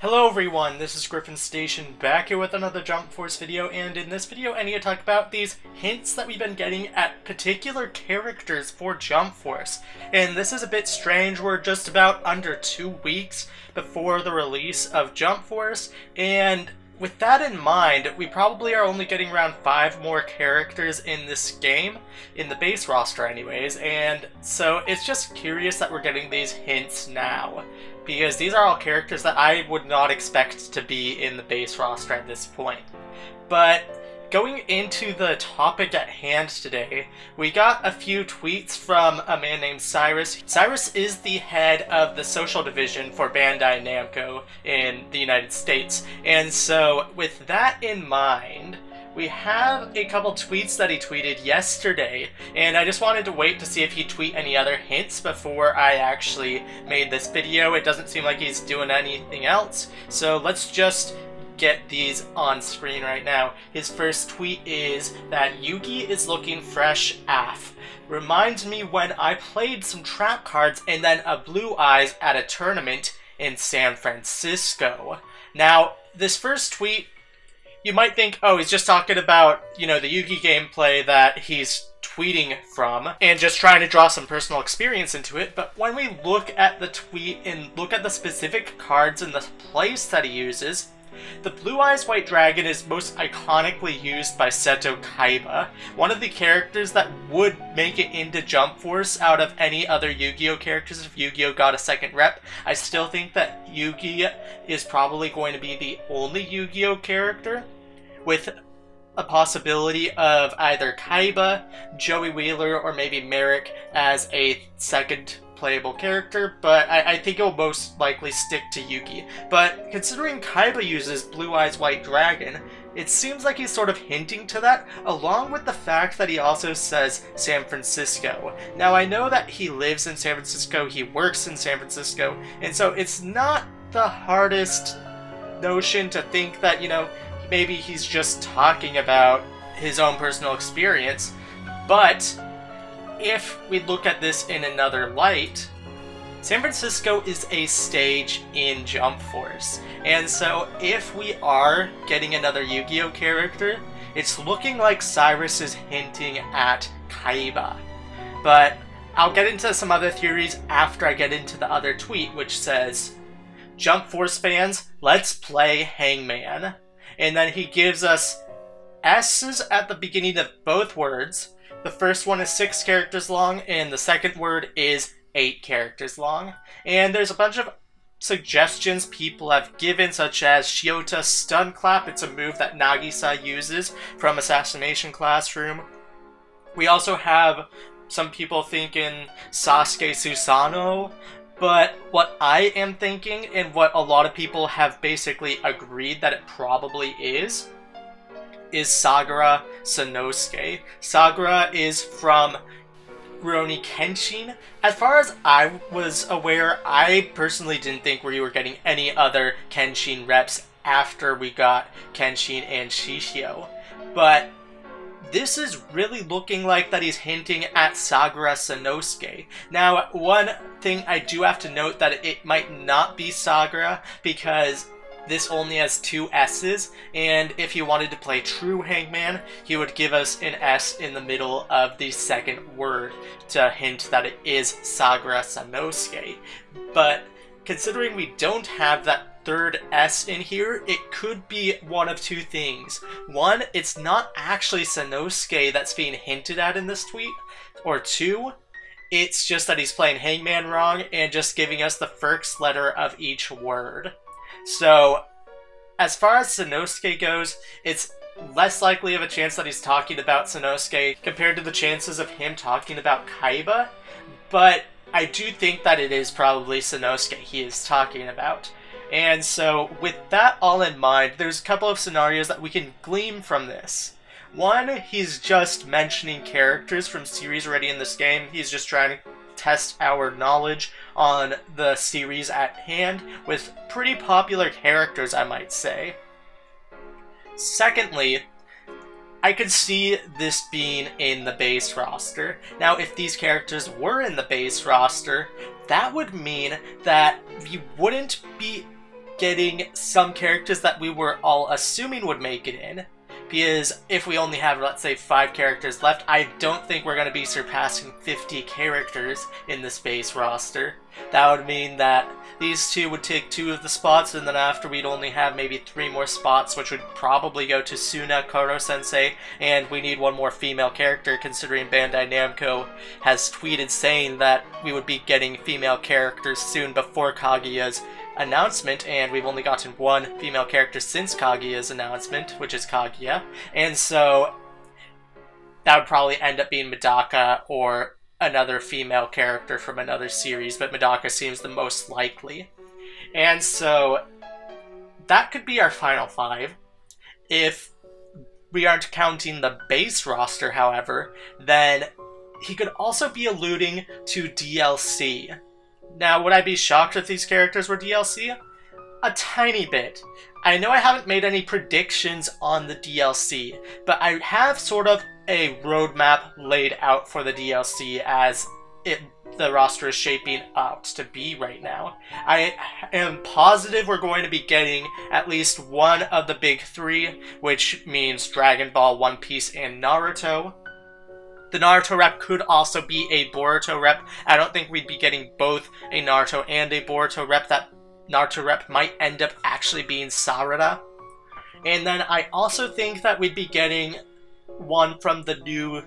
Hello everyone, this is Griffin Station back here with another Jump Force video, and in this video I need to talk about these hints that we've been getting at particular characters for Jump Force. And this is a bit strange, we're just about under 2 weeks before the release of Jump Force, and with that in mind, we probably are only getting around 5 more characters in this game, in the base roster anyways, and so it's just curious that we're getting these hints now, because these are all characters that I would not expect to be in the base roster at this point. But going into the topic at hand today, we got a few tweets from a man named Cyrus. Cyrus is the head of the social division for Bandai Namco in the United States, and so with that in mind, we have a couple tweets that he tweeted yesterday, and I just wanted to wait to see if he'd tweet any other hints before I actually made this video. It doesn't seem like he's doing anything else, so let's just get these on screen right now. His first tweet is that Yugi is looking fresh AF. Reminds me when I played some trap cards and then a Blue Eyes at a tournament in San Francisco. Now, this first tweet, you might think, oh, he's just talking about, you know, the Yugi gameplay that he's tweeting from and just trying to draw some personal experience into it, but when we look at the tweet and look at the specific cards and the place that he uses, the Blue Eyes White Dragon is most iconically used by Seto Kaiba, one of the characters that would make it into Jump Force out of any other Yu-Gi-Oh characters if Yu-Gi-Oh got a second rep. I still think that Yugi is probably going to be the only Yu-Gi-Oh character, with a possibility of either Kaiba, Joey Wheeler, or maybe Merrick as a second playable character, but I think it'll most likely stick to Yugi. But considering Kaiba uses Blue Eyes White Dragon, it seems like he's sort of hinting to that, along with the fact that he also says San Francisco. Now, I know that he lives in San Francisco, he works in San Francisco, and so it's not the hardest notion to think that, you know, maybe he's just talking about his own personal experience, but if we look at this in another light, San Francisco is a stage in Jump Force, and so if we are getting another Yu-Gi-Oh character, it's looking like Cyrus is hinting at Kaiba. But I'll get into some other theories after I get into the other tweet, which says, Jump Force fans, let's play Hangman. And then he gives us S's at the beginning of both words. The first one is 6 characters long, and the second word is 8 characters long. And there's a bunch of suggestions people have given, such as Shiota Stun Clap. It's a move that Nagisa uses from Assassination Classroom. We also have some people thinking Sasuke Susanoo. But what I am thinking, and what a lot of people have basically agreed that it probably is Sagara Sanosuke. Sagara is from Rurouni Kenshin. As far as I was aware, I personally didn't think we were getting any other Kenshin reps after we got Kenshin and Shishio. But this is really looking like that he's hinting at Sagara Sanosuke. Now, one thing I do have to note that it might not be Sagara, because this only has 2 S's, and if he wanted to play true Hangman, he would give us an S in the middle of the second word to hint that it is Sagara Sanosuke. But considering we don't have that third S in here, it could be one of 2 things. One, it's not actually Sanosuke that's being hinted at in this tweet, or 2, it's just that he's playing Hangman wrong and just giving us the first letter of each word. So, as far as Sanosuke goes, it's less likely of a chance that he's talking about Sanosuke compared to the chances of him talking about Kaiba, but I do think that it is probably Sanosuke he is talking about. And so, with that all in mind, there's a couple of scenarios that we can glean from this. One, he's just mentioning characters from series already in this game. He's just trying to test our knowledge on the series at hand with pretty popular characters, I might say. Secondly, I could see this being in the base roster. Now, if these characters were in the base roster, that would mean that we wouldn't be getting some characters that we were all assuming would make it in. Because if we only have, let's say, 5 characters left, I don't think we're going to be surpassing 50 characters in the space roster. That would mean that these 2 would take 2 of the spots, and then after we'd only have maybe 3 more spots, which would probably go to Suna, Koro-sensei, and we need 1 more female character, considering Bandai Namco has tweeted saying that we would be getting female characters soon before Kaguya's announcement, and we've only gotten 1 female character since Kaguya's announcement, which is Kaguya, and so that would probably end up being Medaka or another female character from another series, but Medaka seems the most likely. And so that could be our final 5. If we aren't counting the base roster, however, then he could also be alluding to DLC. Now, would I be shocked if these characters were DLC? A tiny bit. I know I haven't made any predictions on the DLC, but I have sort of a roadmap laid out for the DLC as the roster is shaping up to be right now. I am positive we're going to be getting at least 1 of the big 3, which means Dragon Ball, One Piece, and Naruto. The Naruto rep could also be a Boruto rep. I don't think we'd be getting both a Naruto and a Boruto rep. That Naruto rep might end up actually being Sarada. And then I also think that we'd be getting 1 from the new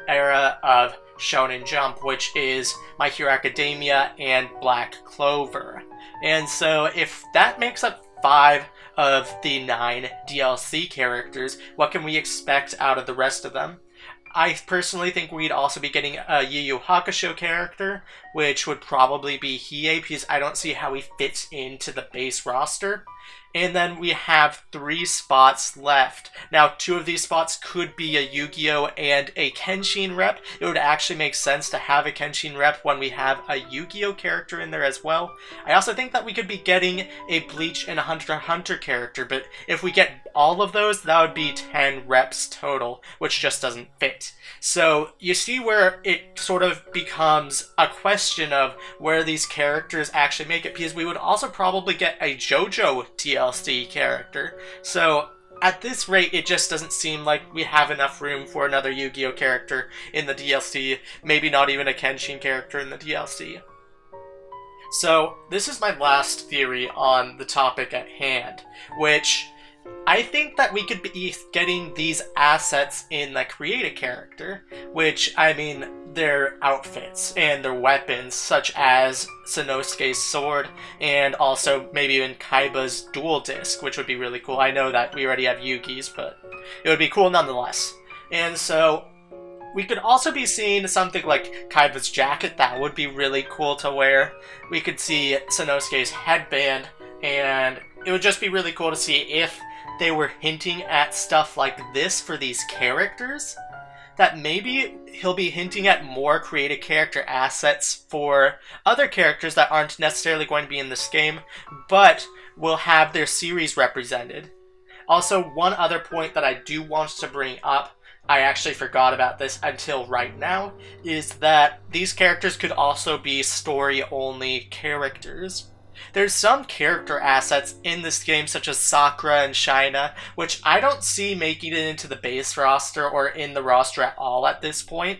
era of Shonen Jump, which is My Hero Academia and Black Clover. And so if that makes up 5 of the 9 DLC characters, what can we expect out of the rest of them? I personally think we'd also be getting a Yu Yu Hakusho character, which would probably be Hiei, because I don't see how he fits into the base roster. And then we have 3 spots left. Now, 2 of these spots could be a Yu-Gi-Oh! And a Kenshin rep. It would actually make sense to have a Kenshin rep when we have a Yu-Gi-Oh! Character in there as well. I also think that we could be getting a Bleach and a Hunter x Hunter character, but if we get all of those, that would be 10 reps total, which just doesn't fit. So, you see where it sort of becomes a question of where these characters actually make it, because we would also probably get a JoJo DLC character. So, at this rate, it just doesn't seem like we have enough room for another Yu-Gi-Oh! Character in the DLC, maybe not even a Kenshin character in the DLC. So, this is my last theory on the topic at hand, which I think that we could be getting these assets in the Create a Character, which, I mean, their outfits and their weapons, such as Sanosuke's sword, and also maybe even Kaiba's dual disc, which would be really cool. I know that we already have Yugi's, but it would be cool nonetheless. And so, we could also be seeing something like Kaiba's jacket. That would be really cool to wear. We could see Sanosuke's headband, and it would just be really cool to see if they were hinting at stuff like this for these characters, that maybe he'll be hinting at more creative character assets for other characters that aren't necessarily going to be in this game, but will have their series represented. Also, one other point that I do want to bring up, I actually forgot about this until right now, is that these characters could also be story-only characters. There's some character assets in this game, such as Sakura and Shina, which I don't see making it into the base roster or in the roster at all at this point.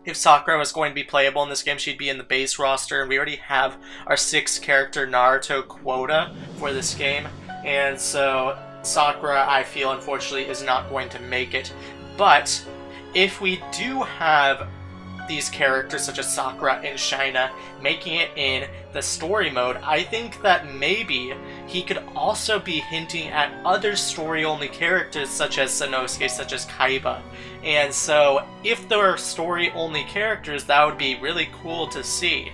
If Sakura was going to be playable in this game, she'd be in the base roster, and we already have our 6-character Naruto quota for this game, and so Sakura, I feel, unfortunately, is not going to make it. But if we do have these characters such as Sakura and Shina making it in the story mode, I think that maybe he could also be hinting at other story-only characters such as Sanosuke, such as Kaiba. And so, if there are story-only characters, that would be really cool to see.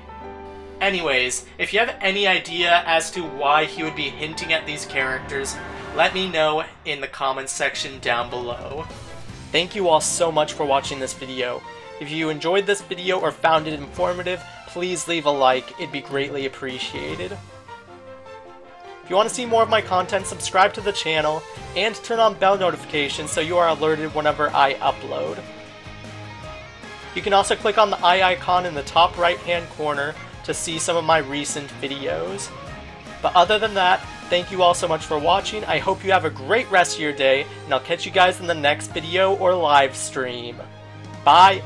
Anyways, if you have any idea as to why he would be hinting at these characters, let me know in the comments section down below. Thank you all so much for watching this video. If you enjoyed this video or found it informative, please leave a like, it'd be greatly appreciated. If you want to see more of my content, subscribe to the channel, and turn on bell notifications so you are alerted whenever I upload. You can also click on the eye icon in the top right hand corner to see some of my recent videos. But other than that, thank you all so much for watching. I hope you have a great rest of your day, and I'll catch you guys in the next video or live stream. Bye!